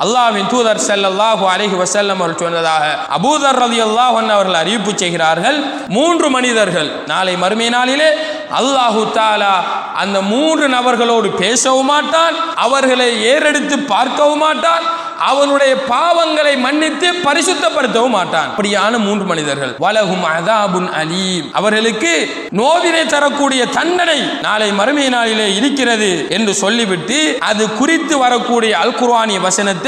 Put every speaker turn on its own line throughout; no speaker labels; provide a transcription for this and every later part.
அல்லாஹ்வின் தூதர் ஸல்லல்லாஹு அலைஹி வஸல்லம் அவர்கள் சொன்னதாக அபூதர் ரலியல்லாஹு அன்ஹு அவர்கள் அறிவிப்பு செய்கிறார்கள், 3 மனிதர்கள் நாளை மறுமை நாளிலே அல்லாஹு தஆலா அந்த 3 நபர்களோடு பேசவும் மாட்டான், அவர்களை ஏறெடுத்து பார்க்கவும் மாட்டான், அவனுடைய பாவங்களை மன்னித்து பரிசுத்தப்படுத்தவும் மாட்டான். அப்படியான 3 மனிதர்கள். வலஹும் அஸாபுன் அலீம், அவர்களுக்கு நோவினை தரக்கூடிய தண்டனை நாளை மறுமை நாளிலே இருக்கிறது என்று சொல்லிவிட்டு அது குறித்து வரக்கூடிய அல் குர்ஆனிய வசனத்தை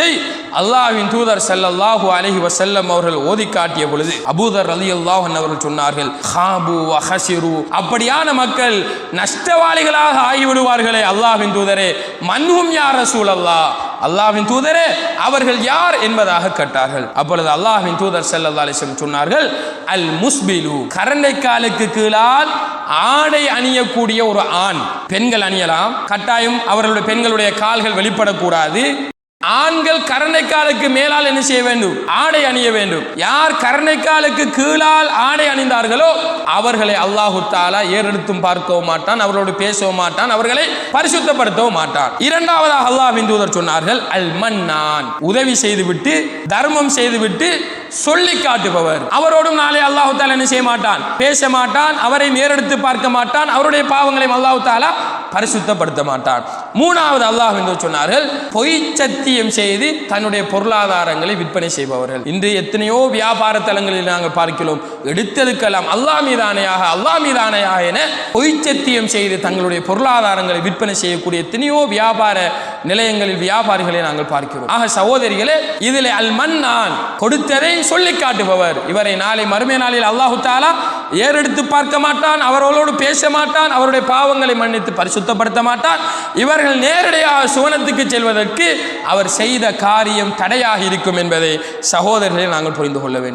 அல்லாஹ்வின் தூதர் ஸல்லல்லாஹு அலைஹி வஸல்லம் அவர்கள் ஓதி காட்டிய பொழுது அபூதர் ரலியல்லாஹு அன்ஹு அவர்கள் சொன்னார்கள், ஹாபு வ ஹஸிரு, அப்படியான மக்கள் நஷ்டவாளிகளாக ஆகிவிடுவார்களே அல்லாஹ்வின் தூதரே, மன்ஹும் யா ரசூலல்லாஹ், அல்லாஹ்வின் தூதரே அவர்கள் யார் என்பதாக கேட்டார்கள். அப்பொழுது அல்லாஹ்வின் தூதர் ஸல்லல்லாஹு அலைஹி வஸல்லம் சொன்னார்கள், அல் முஸ்பிலு, கரண்டைக்காலுக்கு கீழால் ஆடை அணியக்கூடிய ஒரு ஆண். பெண்கள் அணியலாம், கட்டாயம் அவர்களுடைய பெண்களுடைய கால்கள் வெளிப்படக்கூடாது. ஆண்கள் கரண்டைக்காலுக்கு மேலால் என்ன செய்ய வேண்டும்? ஆடை அணிய வேண்டும். யார் கரண்டைக்காலுக்கு கீழால் ஆடை அணிந்தார்களோ அவர்களை அல்லாஹு தஆலா ஏறெடுத்தும் பார்க்கவும் மாட்டான், அவர்களோடு பேசவும் மாட்டான், அவர்களை பரிசுத்தப்படுத்தவும் மாட்டான். இரண்டாவதாக அல்லாஹ்வின் தூதர் சொன்னார்கள், அல் மன்னான், உதவி செய்துவிட்டு தர்மம் செய்துவிட்டு சொல்லி காட்டுபவர். அவரோடும் நாளை அல்லாஹு தஆலா என்ன செய்ய மாட்டான்? பேச மாட்டான், அவரை ஏறெடுத்து பார்க்க மாட்டான், அவருடைய பாவங்களை அல்லாஹு தஆலா பரிசுத்தப்படுத்த மாட்டான். மூணாவது அல்லாஹ்வின் தூதர் சொன்னார்கள், பொய் சத்தியம் செய்து தன்னுடைய பொருளாதாரங்களை விற்பனை செய்பவர்கள். இன்று எத்தனையோ வியாபார தலங்களில் நாங்கள் பார்க்கிறோம், எடுத்ததுக்கெல்லாம் அல்லாஹ் மீதானையாக அல்லாஹ் மீதானையாக என பொய் சத்தியம் செய்து தங்களுடைய பொருளாதாரங்களை விற்பனை செய்யக்கூடிய எத்தனையோ வியாபார நிலையங்களில் வியாபாரிகளை நாங்கள் பார்க்கிறோம். ஆக சகோதரிகளே, இதில் அல் மன்னான், கொடுத்ததை சொல்லி காட்டுபவர், இவரை நாளை மறுமை நாளில் அல்லாஹு தஆலா ஏறெடுத்து பார்க்க மாட்டான், அவர்களோடு பேச மாட்டான், அவருடைய பாவங்களை மன்னித்து பரிசுத்தப்படுத்த மாட்டான். இவர்கள் நேரடியாக சுவனத்துக்கு செல்வதற்கு அவர் செய்த காரியம் தடையாக இருக்கும் என்பதை சகோதரர்களை நாங்கள் புரிந்து கொள்ள வேண்டும்.